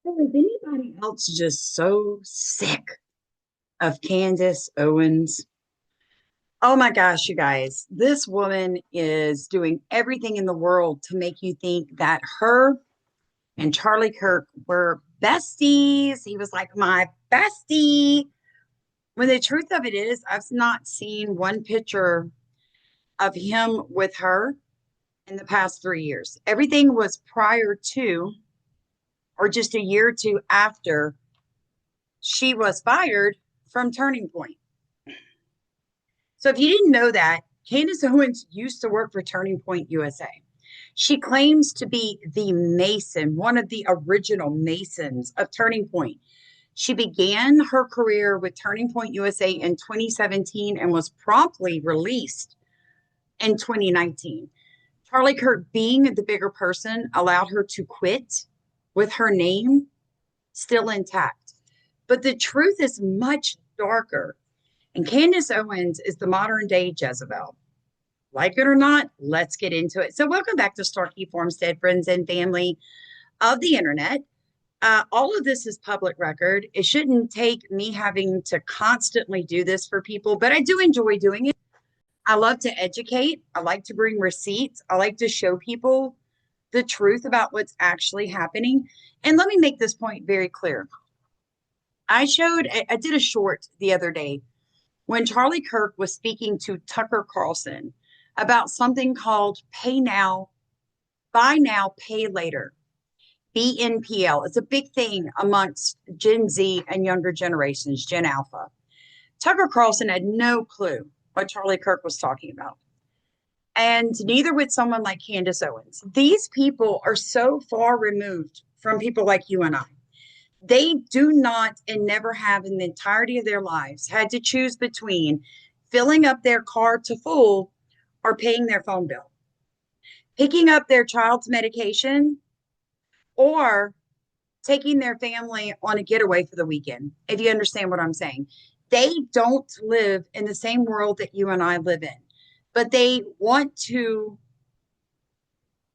So is anybody else just so sick of Candace Owens? Oh my gosh, you guys, this woman is doing everything in the world to make you think that her and Charlie Kirk were besties. He was like my bestie. When the truth of it is, I've not seen one picture of him with her in the past 3 years. Everything was prior to, or just a year or two after she was fired from Turning Point. So if you didn't know that, Candace Owens used to work for Turning Point USA. She claims to be the Mason, one of the original Masons of Turning Point. She began her career with Turning Point USA in 2017 and was promptly released in 2019. Charlie Kirk, being the bigger person, allowed her to quit with her name still intact. But the truth is much darker. And Candace Owens is the modern day Jezebel. Like it or not, let's get into it. So welcome back to Starkey Farmstead, friends and family of the internet. All of this is public record. It shouldn't take me having to constantly do this for people, but I do enjoy doing it. I love to educate. I like to bring receipts. I like to show people the truth about what's actually happening. And let me make this point very clear. I did a short the other day when Charlie Kirk was speaking to Tucker Carlson about something called Pay Now, Buy Now, Pay Later, BNPL. It's a big thing amongst Gen Z and younger generations, Gen Alpha. Tucker Carlson had no clue what Charlie Kirk was talking about. And neither would someone like Candace Owens. These people are so far removed from people like you and I. They do not and never have in the entirety of their lives had to choose between filling up their car to full or paying their phone bill, picking up their child's medication, or taking their family on a getaway for the weekend, if you understand what I'm saying. They don't live in the same world that you and I live in, but they want to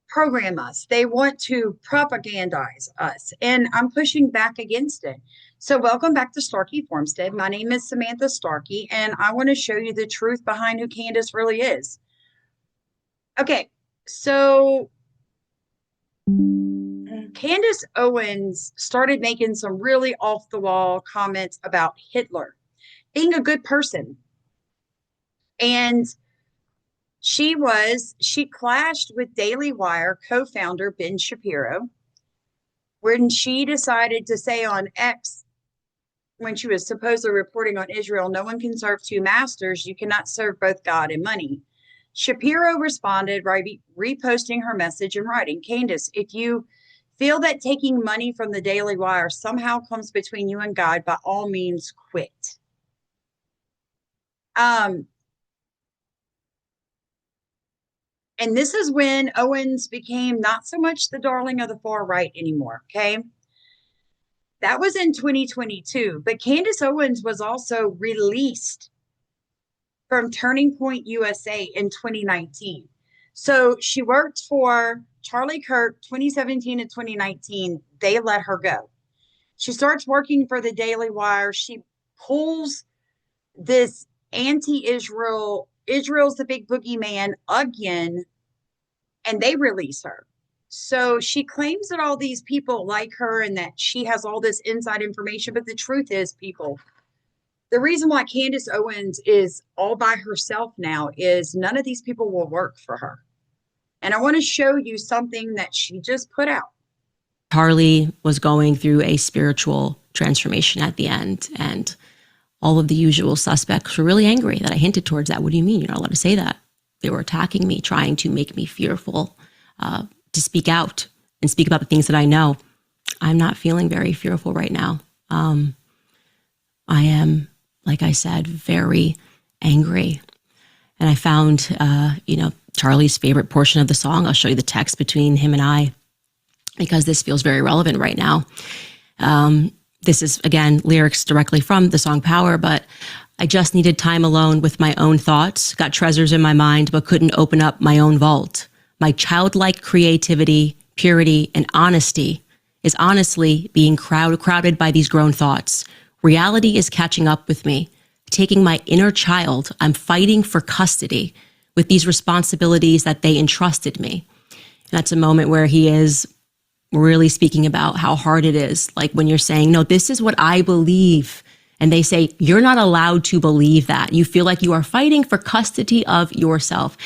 program us. They want to propagandize us, and I'm pushing back against it. So welcome back to Starkey Farmstead. My name is Samantha Starkey, and I want to show you the truth behind who Candace really is. Okay, so Candace Owens started making some really off-the-wall comments about Hitler being a good person. And she clashed with Daily Wire co-founder Ben Shapiro when she decided to say on X, when she was supposedly reporting on Israel, no one can serve two masters. You cannot serve both God and money. Shapiro responded by reposting her message and writing, Candace, if you feel that taking money from the Daily Wire somehow comes between you and God, by all means, quit. And this is when Owens became not so much the darling of the far right anymore, okay? That was in 2022, but Candace Owens was also released from Turning Point USA in 2019. So she worked for Charlie Kirk 2017 and 2019. They let her go. She starts working for the Daily Wire. She pulls this anti-Israel, Israel's the big boogeyman again, and they release her. So she claims that all these people like her and that she has all this inside information. But the truth is, people, the reason why Candace Owens is all by herself now is none of these people will work for her. And I want to show you something that she just put out. Charlie was going through a spiritual transformation at the end, and all of the usual suspects were really angry that I hinted towards that. What do you mean? You're not allowed to say that. They were attacking me, trying to make me fearful, to speak out and speak about the things that I know. I'm not feeling very fearful right now. I am, like I said, very angry. And I found, Charlie's favorite portion of the song. I'll show you the text between him and I, because this feels very relevant right now. This is, again, lyrics directly from the song Power, but I just needed time alone with my own thoughts, got treasures in my mind, but couldn't open up my own vault. My childlike creativity, purity, and honesty is honestly being crowded by these grown thoughts. Reality is catching up with me. Taking my inner child, I'm fighting for custody with these responsibilities that they entrusted me. And that's a moment where he is really speaking about how hard it is. Like when you're saying, no, this is what I believe. And they say, you're not allowed to believe that. You feel like you are fighting for custody of yourself.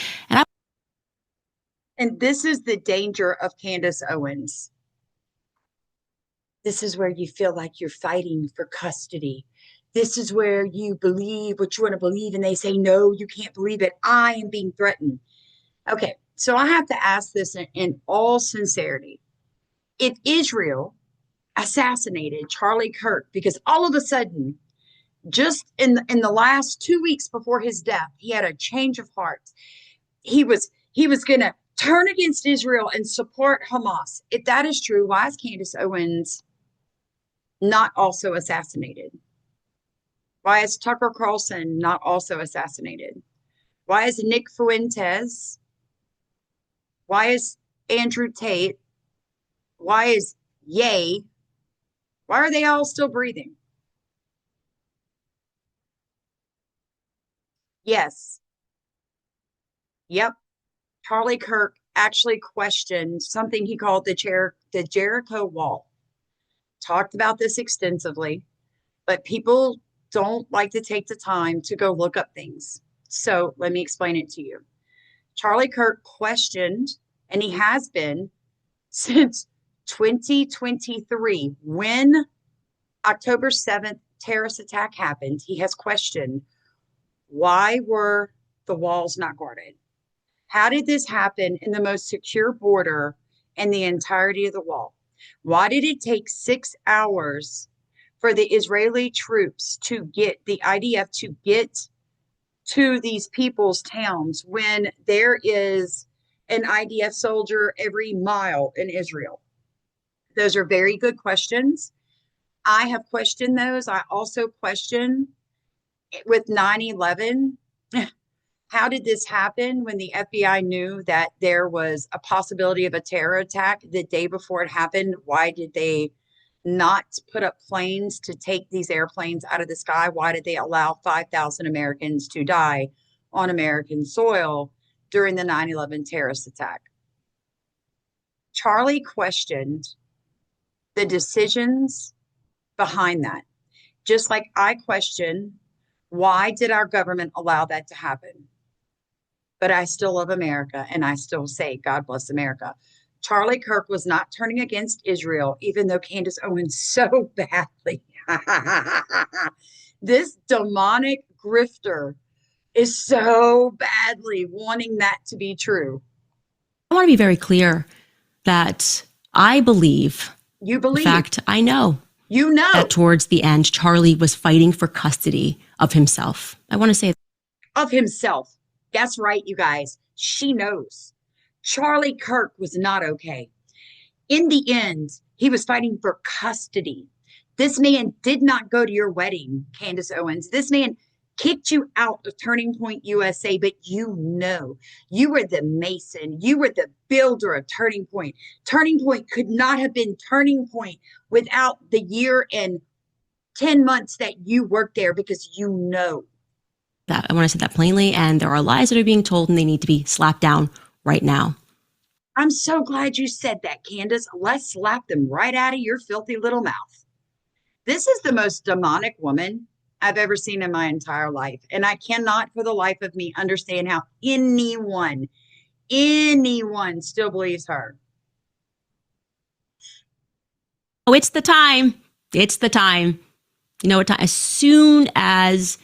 And this is the danger of Candace Owens. This is where you feel like you're fighting for custody. This is where you believe what you want to believe, and they say, no, you can't believe it. I am being threatened. Okay, so I have to ask this in all sincerity. If Israel assassinated Charlie Kirk, because all of a sudden, just in the last 2 weeks before his death, he had a change of heart. He was going to turn against Israel and support Hamas. If that is true, why is Candace Owens not also assassinated? Why is Tucker Carlson not also assassinated? Why is Nick Fuentes? Why is Andrew Tate? Why is Ye? Why are they all still breathing? Yes. Yep. Charlie Kirk actually questioned something he called the Jericho Wall. Talked about this extensively, but people don't like to take the time to go look up things. So let me explain it to you. Charlie Kirk questioned, and he has been since 2023, when October 7th terrorist attack happened. He has questioned, why were the walls not guarded? How did this happen in the most secure border in the entirety of the wall? Why did it take 6 hours for the Israeli troops to get the IDF to get to these people's towns when there is an IDF soldier every mile in Israel? Those are very good questions. I have questioned those. I also question with 9/11. How did this happen when the FBI knew that there was a possibility of a terror attack the day before it happened? Why did they not put up planes to take these airplanes out of the sky? Why did they allow 5,000 Americans to die on American soil during the 9/11 terrorist attack? Charlie questioned the decisions behind that. Just like I question, why did our government allow that to happen? But I still love America, and I still say, God bless America. Charlie Kirk was not turning against Israel, even though Candace Owens so badly. This demonic grifter is so badly wanting that to be true. I want to be very clear that I believe. You believe. In fact, I know. You know. That towards the end, Charlie was fighting for custody of himself. I want to say. Of himself. That's right, you guys. She knows. Charlie Kirk was not okay. In the end, he was fighting for custody. This man did not go to your wedding, Candace Owens. This man kicked you out of Turning Point USA, but you know, you were the mason. You were the builder of Turning Point. Turning Point could not have been Turning Point without the year and 10 months that you worked there, because you know. That I want to say that plainly, and there are lies that are being told and they need to be slapped down right now. I'm so glad you said that, Candace. Let's slap them right out of your filthy little mouth. This is the most demonic woman I've ever seen in my entire life. And I cannot for the life of me understand how anyone still believes her. Oh, it's the time. It's the time. You know what time? As soon as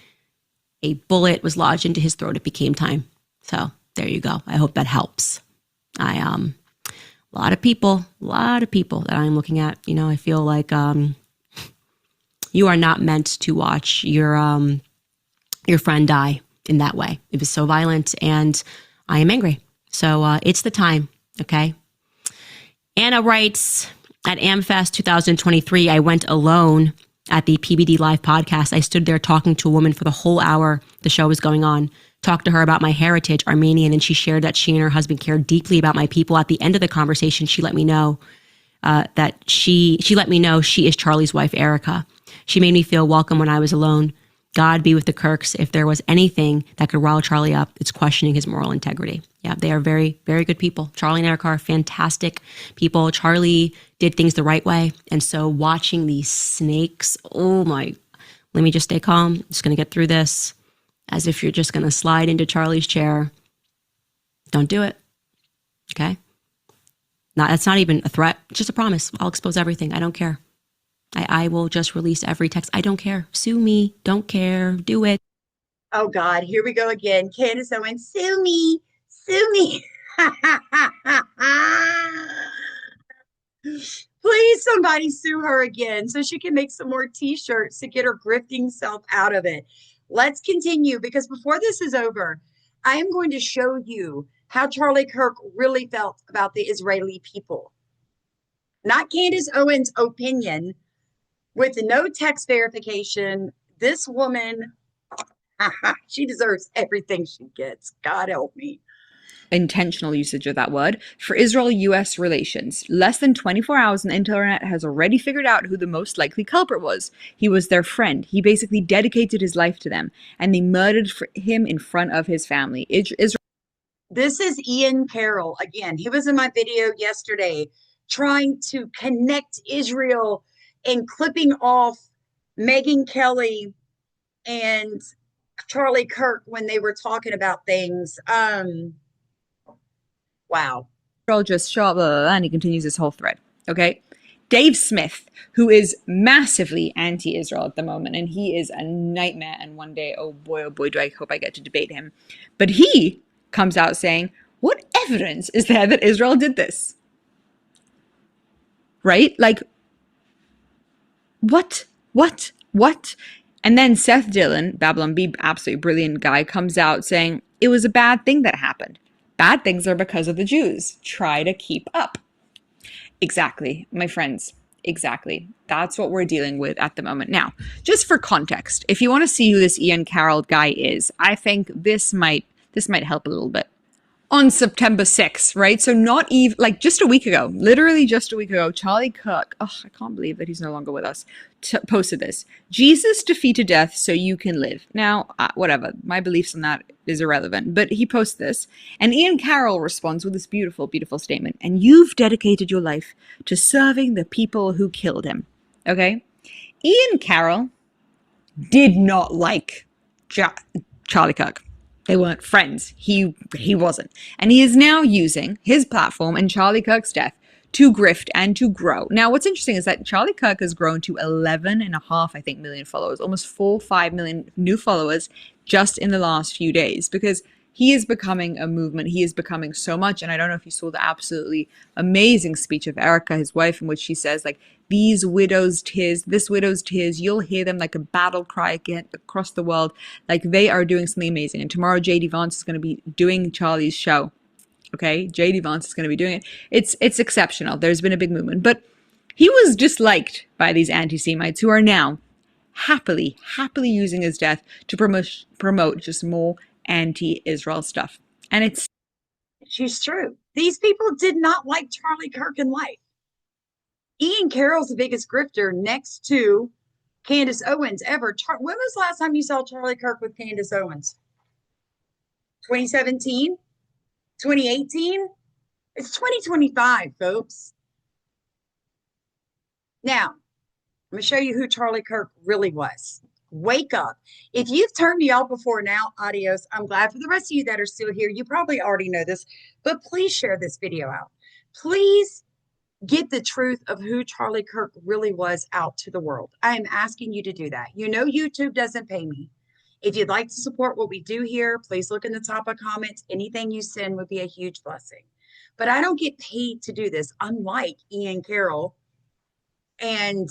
a bullet was lodged into his throat, it became time. So there you go. I hope that helps. A lot of people that I'm looking at, you know, I feel like you are not meant to watch your friend die in that way. It was so violent, and I am angry. So it's the time, okay? Anna writes, at AmFest 2023, I went alone at the PBD Live podcast. I stood there talking to a woman for the whole hour the show was going on. Talked to her about my heritage, Armenian, and she shared that she and her husband cared deeply about my people. At the end of the conversation, she let me know that she let me know she is Charlie's wife, Erica. She made me feel welcome when I was alone. God be with the Kirks. If there was anything that could rile Charlie up, it's questioning his moral integrity. Yeah, they are very, very good people. Charlie and Erica are fantastic people. Charlie did things the right way. And so watching these snakes, oh my, let me just stay calm. I'm just going to get through this. As if you're just going to slide into Charlie's chair. Don't do it. Okay? That's not even a threat. It's just a promise. I'll expose everything. I don't care. I will just release every text. I don't care. Sue me. Don't care. Do it. Oh, God. Here we go again. Candace Owens, sue me. Sue me. Please, somebody sue her again so she can make some more t-shirts to get her grifting self out of it. Let's continue, because before this is over, I am going to show you how Charlie Kirk really felt about the Israeli people. Not Candace Owens' opinion with no text verification. This woman, she deserves everything she gets. God help me. Intentional usage of that word for Israel-US relations. Less than 24 hours, and the internet has already figured out who the most likely culprit was. He was their friend. He basically dedicated his life to them, and they murdered him in front of his family. This is Ian Carroll again. He was in my video yesterday trying to connect Israel and clipping off Megyn Kelly and Charlie Kirk when they were talking about things. Wow. Israel just shot, and he continues this whole thread. Okay. Dave Smith, who is massively anti-Israel at the moment, and he is a nightmare. And one day, oh boy, do I hope I get to debate him. But he comes out saying, what evidence is there that Israel did this? Right? Like, what? And then Seth Dillon, Babylon Bee, absolutely brilliant guy, comes out saying, it was a bad thing that happened. Bad things are because of the Jews. Try to keep up. Exactly, my friends. Exactly. That's what we're dealing with at the moment. Now, just for context, if you want to see who this Ian Carroll guy is, I think this might help a little bit. On September 6th, right? So not even, like just a week ago, literally just a week ago, Charlie Kirk, I can't believe that he's no longer with us, posted this. Jesus defeated death so you can live. Now, whatever, my beliefs on that is irrelevant, but he posts this, and Ian Carroll responds with this beautiful, beautiful statement. And you've dedicated your life to serving the people who killed him. Okay? Ian Carroll did not like Charlie Kirk. They weren't friends. He wasn't. And he is now using his platform and Charlie Kirk's death to grift and to grow. Now, what's interesting is that Charlie Kirk has grown to 11.5, I think, million followers, almost 5 million new followers just in the last few days, because he is becoming a movement. He is becoming so much. And I don't know if you saw the absolutely amazing speech of Erica, his wife, in which she says, like, these widows' tears, this widow's tears, you'll hear them like a battle cry again across the world. Like, they are doing something amazing. And tomorrow, J.D. Vance is going to be doing Charlie's show. Okay? J.D. Vance is going to be doing it. It's exceptional. There's been a big movement. But he was disliked by these anti-Semites who are now happily using his death to promote just more anti-Israel stuff. And she's true. These people did not like Charlie Kirk in life. Ian Carroll's the biggest grifter next to Candace Owens ever. When was the last time you saw Charlie Kirk with Candace Owens? 2017? 2018? It's 2025, folks. Now, I'm going to show you who Charlie Kirk really was. Wake up. If you've turned me off before now, adios. I'm glad for the rest of you that are still here. You probably already know this, but please share this video out. Please get the truth of who Charlie Kirk really was out to the world. I am asking you to do that. You know, YouTube doesn't pay me. If you'd like to support what we do here, please look in the top of comments. Anything you send would be a huge blessing. But I don't get paid to do this, unlike Ian Carroll and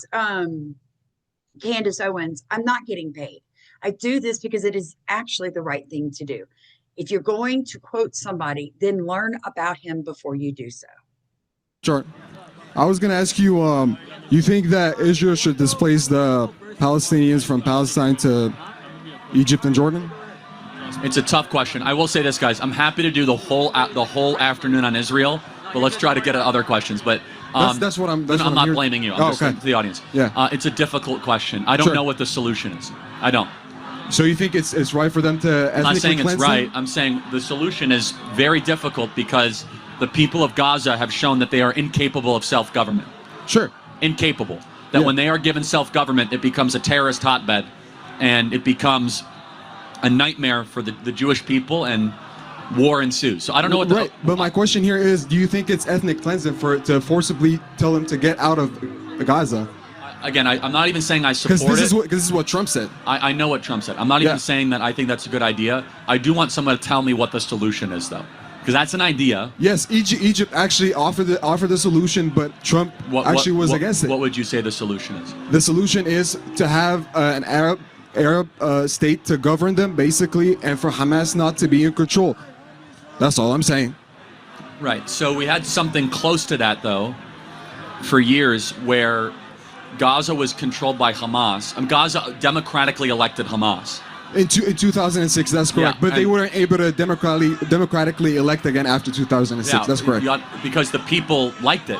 Candace Owens. I'm not getting paid. I do this because it is actually the right thing to do. If you're going to quote somebody, then learn about him before you do so. Sure. I was going to ask you, you think that Israel should displace the Palestinians from Palestine to Egypt and Jordan? It's a tough question. I will say this, guys. I'm happy to do the whole afternoon on Israel, but let's try to get at other questions. But That's what I'm. That's I'm what not here. blaming you. I'm just okay. to the audience. Yeah. It's a difficult question. I don't Sure. know what the solution is. I don't. So you think it's right for them to ethnically I'm not saying it's cleanse right. them? I'm saying the solution is very difficult because the people of Gaza have shown that they are incapable of self-government. Sure. Incapable. That Yeah. when they are given self-government, it becomes a terrorist hotbed, and it becomes a nightmare for the Jewish people, and war ensues. So I don't know what the... Right. But my question here is, do you think it's ethnic cleansing to forcibly tell them to get out of Gaza? Again, I'm not even saying I Because support it. this is what Trump said. I know what Trump said. I'm not Yeah. even saying that I think that's a good idea. I do want someone to tell me what the solution is, though. Because that's an idea. Yes, Egypt actually offered the solution, but Trump actually was against it. What would you say the solution is? The solution is to have an Arab state to govern them, basically, and for Hamas not to be in control. That's all I'm saying. Right. So we had something close to that, though, for years, where Gaza was controlled by Hamas. Gaza democratically elected Hamas. In 2006, that's correct. Yeah, but they and- weren't able to democratically elect again after 2006. That's correct. Because the people liked it.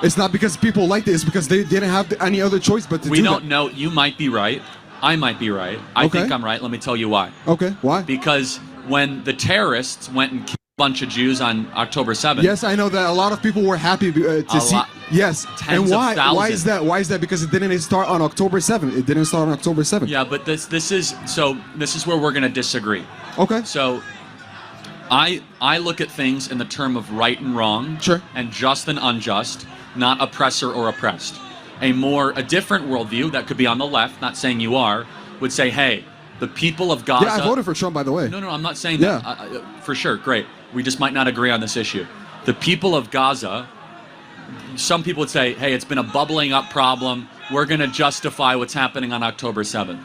It's not because people liked it. It's because they didn't have any other choice but to We do don't that. know. You might be right. I might be right. I Okay. think I'm right. Let me tell you why. Okay, why? Because when the terrorists went and killed a bunch of Jews on October 7th, Yes, I know that a lot of people were happy to see. lot. Yes, Tens and of why? Why thousands. is that? Why is that? Because it didn't start on October 7th. It didn't start on October 7th. yeah, but this is where we're going to disagree. Okay. So I look at things in the term of right and wrong, Sure. and just and unjust, not oppressor or oppressed. A different worldview that could be on the left, not saying you are, would say, hey, the people of Gaza. Yeah, I voted for Trump, by the way. No, I'm not saying that. For sure, great. We just might not agree on this issue. The people of Gaza, some people would say, hey, it's been a bubbling up problem. We're going to justify what's happening on October 7th.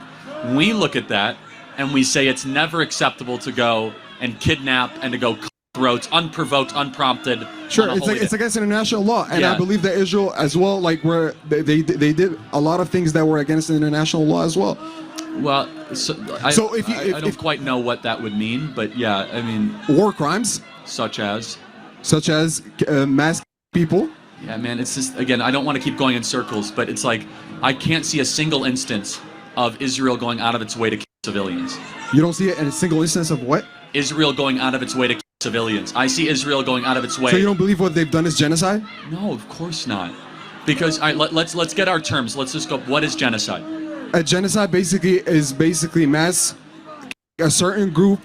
We look at that and we say it's never acceptable to go and kidnap and to go cut throats, unprovoked, unprompted. Sure, on a holy it's day. against international law, and Yeah. I believe that Israel as well, like where they did a lot of things that were against international law as well. Well, I if don't quite know what that would mean, but yeah, I mean, War crimes, such as. mass people. Yeah, man, it's just, again, I don't want to keep going in circles, but it's like, I can't see a single instance of Israel going out of its way to kill civilians. You don't see it in a single instance of what? Israel going out of its way to kill civilians. I see Israel going out of its way. So you don't believe what they've done is genocide? No, of course not. Because, all right, let's get our terms. Let's just go, what is genocide? A genocide basically mass a certain group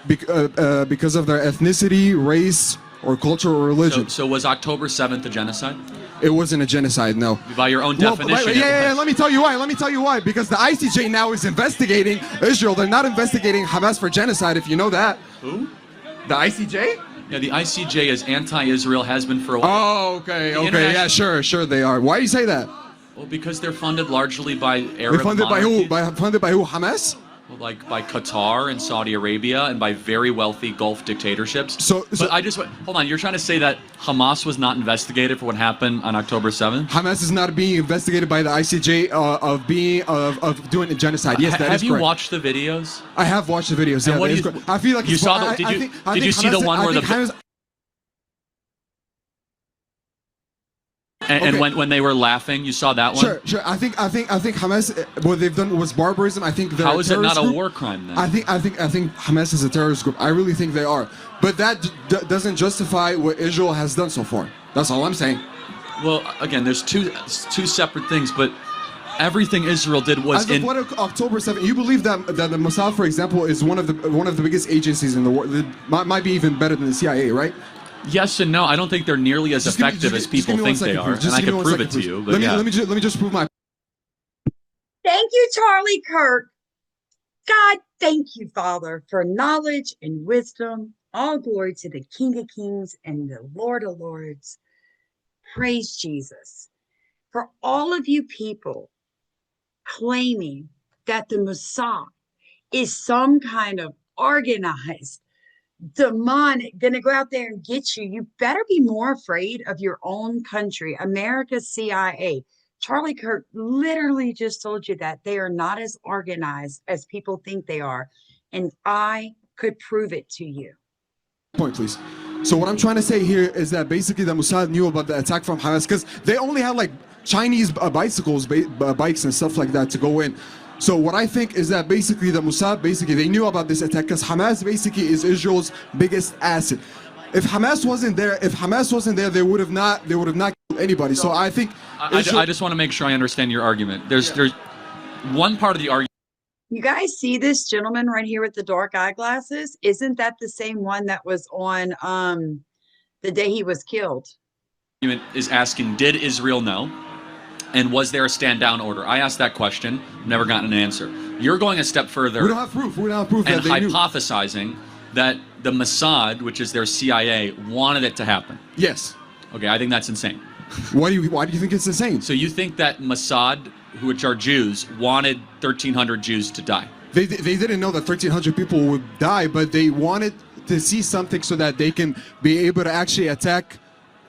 because of their ethnicity, race, or culture or religion. So was October 7th a genocide? It wasn't a genocide, no. By your own Well, definition. yeah, let me tell you why. Because the ICJ now is investigating Israel. They're not investigating Hamas for genocide, if you know that. Who? The ICJ? Yeah, the ICJ is anti-Israel, has been for a while. Oh, okay, yeah, international- sure they are. Why do you say that? Well, because they're funded largely by They're Arab funded by who? monarchies. Funded by who? Hamas? Well, like by Qatar and Saudi Arabia and by very wealthy Gulf dictatorships. So- but I just hold on. You're trying to say that Hamas was not investigated for what happened on October 7th? Hamas is not being investigated by the ICJ of doing a genocide. Yes, that is Have you correct. watched the videos? I have watched the videos. And Yeah, what that do is you- correct. I feel like you it's- saw the- I did you- think- I did think you see the Hamas- one I where think the- Hamas- And Okay. when they were laughing, you saw that one? Sure. I think Hamas, what they've done was barbarism. I think they're How a is it not terrorist a group. war crime then? I think Hamas is a terrorist group. I really think they are. But that doesn't justify what Israel has done so far. That's all I'm saying. Well, again, there's two separate things, but everything Israel did was As of what October 7th, you believe that the Mossad, for example, is one of the biggest agencies in the world. It might be even better than the CIA, right? Yes and no. I don't think they're nearly as effective as people think they are, and I can prove it to you. But Let me just prove my. Thank you, Charlie Kirk. God, thank you, Father, for knowledge and wisdom. All glory to the King of Kings and the Lord of Lords. Praise Jesus. For all of you people claiming that the Messiah is some kind of organized, demonic, gonna go out there and get you, you better be more afraid of your own country, America's CIA. Charlie Kirk literally just told you that they are not as organized as people think they are, and I could prove it to you. Point, please. So what I'm trying to say here is that basically the Mossad knew about the attack from Hamas because they only had like Chinese bicycles, bikes and stuff like that to go in. So what I think is that basically the Mossad, basically they knew about this attack because Hamas basically is Israel's biggest asset. If Hamas wasn't there, they would have not killed anybody. So I think I just want to make sure I understand your argument. There's one part of the argument. You guys see this gentleman right here with the dark eyeglasses? Isn't that the same one that was on the day he was killed? Is asking, did Israel know? And was there a stand down order? I asked that question, never gotten an answer. You're going a step further. We don't have proof. We don't have proof and that they knew. Hypothesizing that the Mossad, which is their CIA, wanted it to happen. Yes. Okay, I think that's insane. Why do you think it's insane? So you think that Mossad, which are Jews, wanted 1,300 Jews to die? They didn't know that 1,300 people would die, but they wanted to see something so that they can be able to actually attack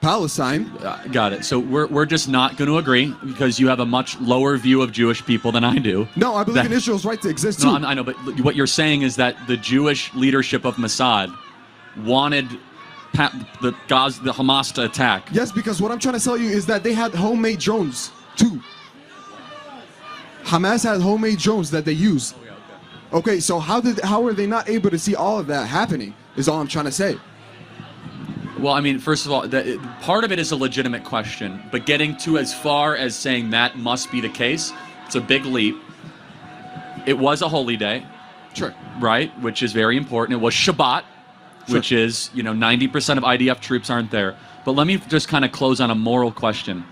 Palestine. Got it. So we're just not going to agree because you have a much lower view of Jewish people than I do. No, I believe in Israel's right to exist too. No, I know, but what you're saying is that the Jewish leadership of Mossad wanted the Hamas to attack. Yes, because what I'm trying to tell you is that they had homemade drones too. Hamas had homemade drones that they use. Okay, so how are they not able to see all of that happening? Is all I'm trying to say. Well, I mean, first of all, part of it is a legitimate question, but getting to as far as saying that must be the case, it's a big leap. It was a holy day, Sure. right? Which is very important. It was Shabbat, which is 90% of IDF troops aren't there. But let me just kind of close on a moral question,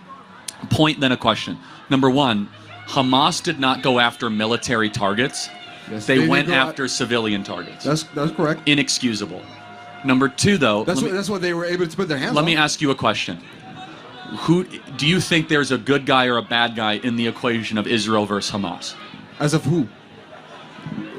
point then a question. Number one, Hamas did not go after military targets. Yes, they went after civilian targets. That's correct. Inexcusable. Number two, though, That's what they were able to put their hands on. Let me ask you a question. Who do you think there's a good guy or a bad guy in the equation of Israel versus Hamas? As of who?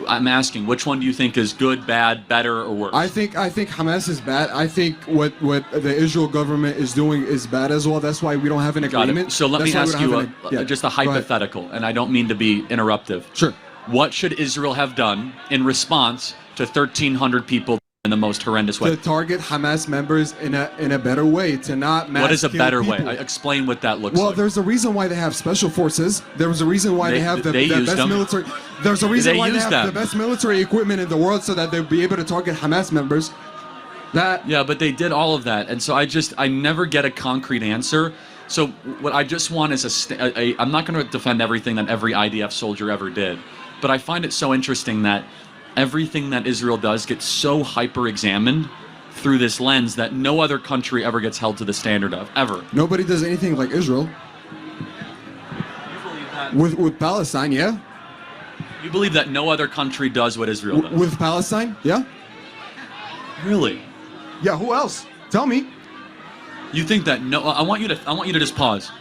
I'm asking, which one do you think is good, bad, better, or worse? I think Hamas is bad. I think what the Israel government is doing is bad as well. That's why we don't have an Got agreement. it. So let me ask you just a hypothetical, and I don't mean to be interruptive. Sure. What should Israel have done in response to 1,300 people in the most horrendous way? To target Hamas members in a better way, to not mass What is a kill better people. way? Explain what that looks like. Well, there's a reason why they have special forces. There's a reason why they have the best them. military. There's a reason why they used have them. the best military equipment in the world so that they'll be able to target Hamas members. Yeah, but they did all of that, and so I never get a concrete answer. So what I just want is I'm not going to defend everything that every IDF soldier ever did, but I find it so interesting that everything that Israel does gets so hyper-examined through this lens that no other country ever gets held to the standard of, ever. Nobody does anything like Israel. With Palestine, yeah. You believe that no other country does what Israel does? With Palestine, yeah. Really? Yeah, who else? Tell me. You think that no? I want you to just pause.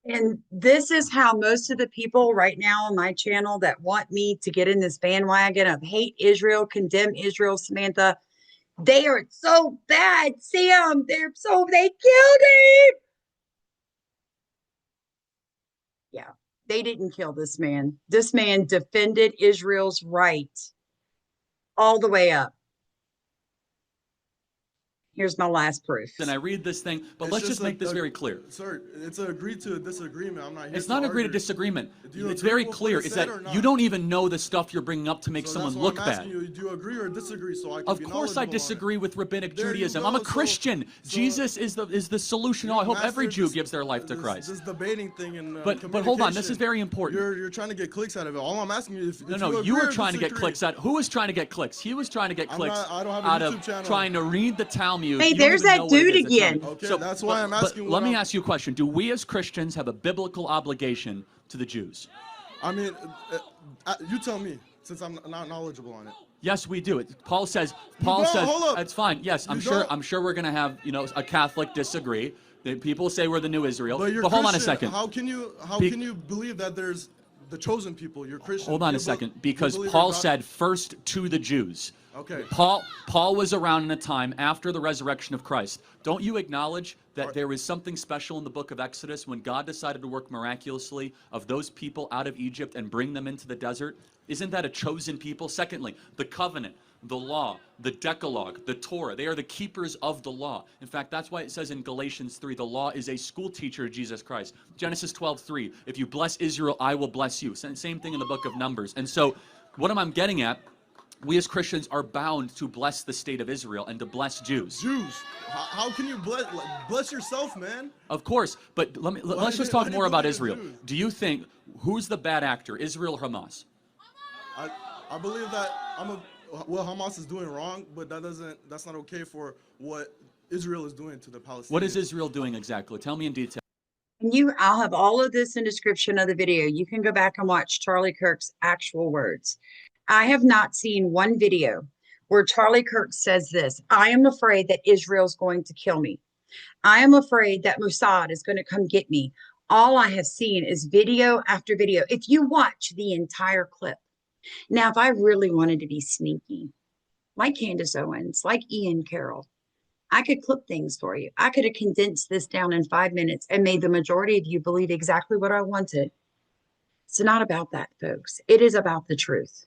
And this is how most of the people right now on my channel that want me to get in this bandwagon of hate Israel, condemn Israel, Samantha, they are so bad. See them. They killed him. Yeah, they didn't kill this man. This man defended Israel's right all the way up. Here's my last proof. And I read this thing, but let's just make this very clear. Sir, it's an agree to a disagreement. I'm not here It's not agree to argue. disagreement. Do you It's agree very with what clear. I Is said that or not? you don't even know the stuff you're bringing up to make So someone that's look why I'm bad. asking you, do you agree or disagree so I can Of be course, I knowledgeable on it? disagree with rabbinic There you Judaism. go. I'm a So- Christian. so- Jesus is the solution. I hope Master, every Jew this- gives their life to this- Christ. This debating thing and But hold on, this is very important. You're trying to get clicks out of it. All I'm asking you is if No, you you agree were or trying to get disagree. clicks out. Who was trying to get clicks? He was trying to get I'm clicks not- I don't have a out YouTube of channel. trying to read the Talmud. Hey, You don't there's even that know what it dude is. It's again. not- Okay, that's why I'm asking Let what me I'm- ask you a question. Do we as Christians have a biblical obligation to the Jews? I mean, you tell me since I'm not knowledgeable on it. Yes, we do. Paul says. don't? Hold up. It's fine. Yes, I'm You sure. don't? I'm sure we're gonna have a Catholic disagree. People say we're the new Israel. But you're hold on a Christian. second. How can you believe that there's the chosen people? You're Christian. Hold on You a second, you because believe Paul in God? said first to the Jews. Okay. Paul was around in a time after the resurrection of Christ. Don't you acknowledge that there was something special in the book of Exodus when God decided to work miraculously of those people out of Egypt and bring them into the desert? Isn't that a chosen people? Secondly, the covenant. the law, the Decalogue, the Torah. They are the keepers of the law. In fact, that's why it says in Galatians 3, the law is a school teacher of Jesus Christ. Genesis 12:3, if you bless Israel, I will bless you. Same thing in the book of Numbers. And so what I'm getting at, we as Christians are bound to bless the state of Israel and to bless Jews. Jews. How can you bless yourself, man? Of course, but let's just talk more about Israel. Do you think, who's the bad actor, Israel or Hamas? I believe that what Hamas is doing wrong, but that's not okay for what Israel is doing to the Palestinians. What is Israel doing exactly? Tell me in detail. I'll have all of this in description of the video. You can go back and watch Charlie Kirk's actual words. I have not seen one video where Charlie Kirk says this: I am afraid that Israel's going to kill me. I am afraid that Mossad is going to come get me. All I have seen is video after video. If you watch the entire clip. Now, if I really wanted to be sneaky, like Candace Owens, like Ian Carroll, I could clip things for you. I could have condensed this down in 5 minutes and made the majority of you believe exactly what I wanted. It's not about that, folks. It is about the truth.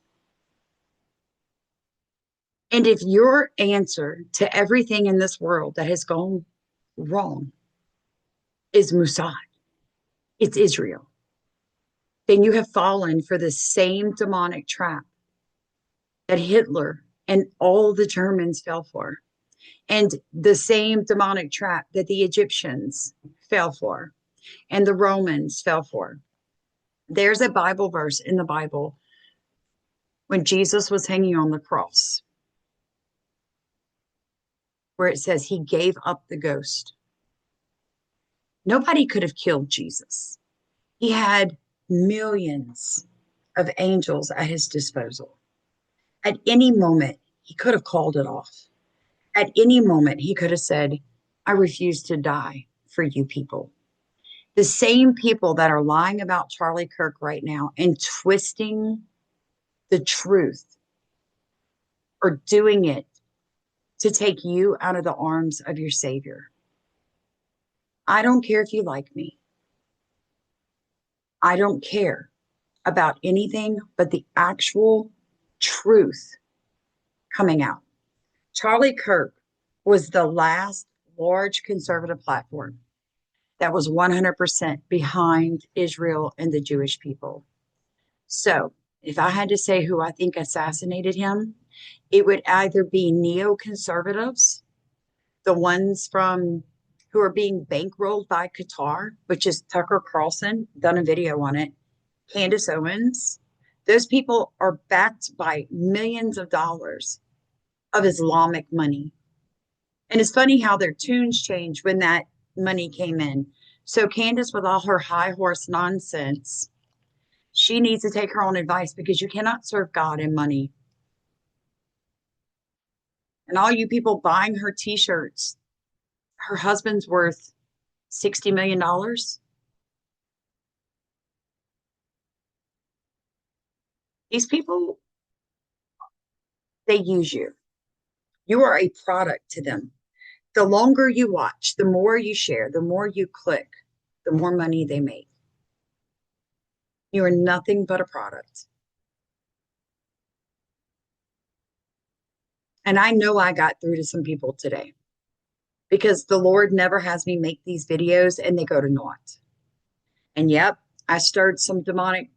And if your answer to everything in this world that has gone wrong is Mossad, it's Israel, then you have fallen for the same demonic trap that Hitler and all the Germans fell for, and the same demonic trap that the Egyptians fell for and the Romans fell for. There's a Bible verse in the Bible when Jesus was hanging on the cross where it says he gave up the ghost. Nobody could have killed Jesus. He had millions of angels at his disposal. At any moment, he could have called it off. At any moment, he could have said, I refuse to die for you people. The same people that are lying about Charlie Kirk right now and twisting the truth are doing it to take you out of the arms of your Savior. I don't care if you like me. I don't care about anything but the actual truth coming out. Charlie Kirk was the last large conservative platform that was 100% behind Israel and the Jewish people. So if I had to say who I think assassinated him, it would either be neoconservatives, the ones who are being bankrolled by Qatar, which is Tucker Carlson, done a video on it, Candace Owens. Those people are backed by millions of dollars of Islamic money. And it's funny how their tunes changed when that money came in. So Candace, with all her high horse nonsense, she needs to take her own advice, because you cannot serve God and money. And all you people buying her t-shirts, her husband's worth $60 million. These people, they use you. You are a product to them. The longer you watch, the more you share, the more you click, the more money they make. You are nothing but a product. And I know I got through to some people today, because the Lord never has me make these videos and they go to naught. And yep, I stirred some demonic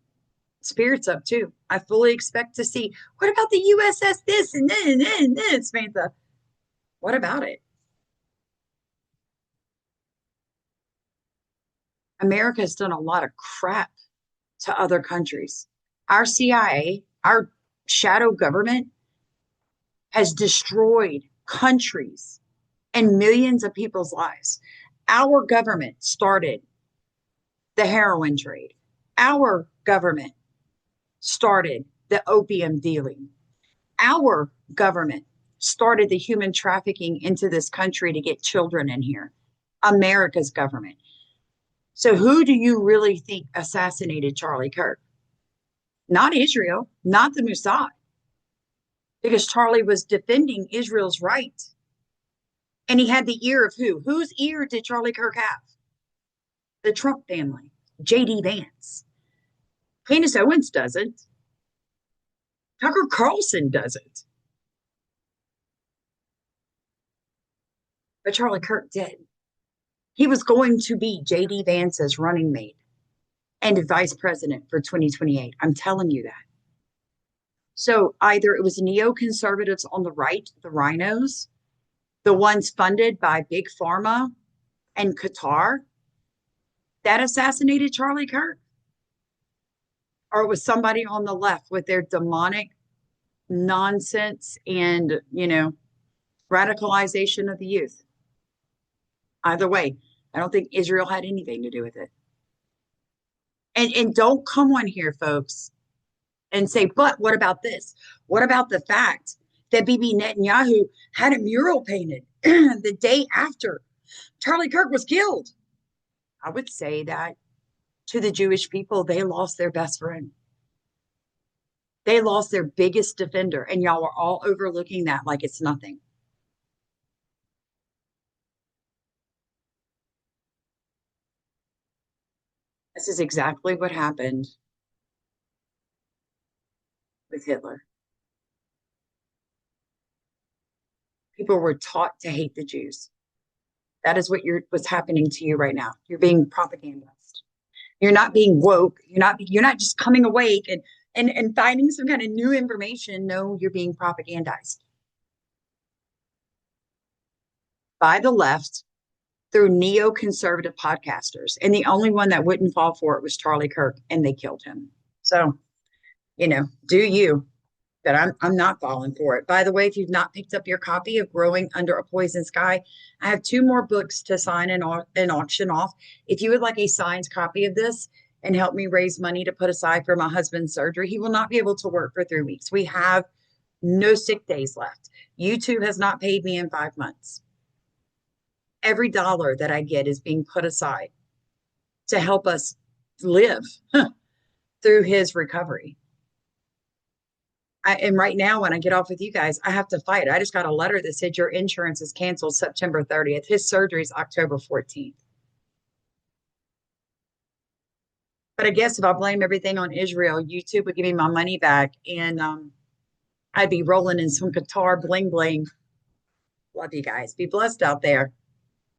spirits up too. I fully expect to see, what about the USS this and then, Samantha? What about it? America has done a lot of crap to other countries. Our CIA, our shadow government, has destroyed countries and millions of people's lives. Our government started the heroin trade. Our government started the opium dealing. Our government started the human trafficking into this country to get children in here. America's government. So who do you really think assassinated Charlie Kirk? Not Israel, not the Mossad, because Charlie was defending Israel's right. And he had the ear of who? Whose ear did Charlie Kirk have? The Trump family, J.D. Vance. Candace Owens doesn't. Tucker Carlson doesn't. but Charlie Kirk did. He was going to be J.D. Vance's running mate and vice president for 2028. I'm telling you that. So either it was neoconservatives on the right, the rhinos, the ones funded by Big Pharma and Qatar, that assassinated Charlie Kirk, or it was somebody on the left with their demonic nonsense and, radicalization of the youth. Either way, I don't think Israel had anything to do with it. And don't come on here, folks, and say, but what about this? What about the fact that Bibi Netanyahu had a mural painted the day after Charlie Kirk was killed? I would say that to the Jewish people, they lost their best friend. They lost their biggest defender, and y'all are all overlooking that like it's nothing. This is exactly what happened with Hitler. People were taught to hate the Jews. That is what's happening to you right now. You're being propagandized. You're not being woke. You're not just coming awake and finding some kind of new information. No, you're being propagandized by the left through neoconservative podcasters. And the only one that wouldn't fall for it was Charlie Kirk, and they killed him. So, do you. But I'm not falling for it. By the way, if you've not picked up your copy of Growing Under a Poison Sky, I have 2 more books to sign and auction off. If you would like a signed copy of this and help me raise money to put aside for my husband's surgery, he will not be able to work for 3 weeks. We have no sick days left. YouTube has not paid me in 5 months. Every dollar that I get is being put aside to help us live through his recovery. And right now, when I get off with you guys, I have to fight. I just got a letter that said your insurance is canceled September 30th. His surgery is October 14th. But I guess if I blame everything on Israel, YouTube would give me my money back, and I'd be rolling in some Qatar bling bling. Love you guys. Be blessed out there.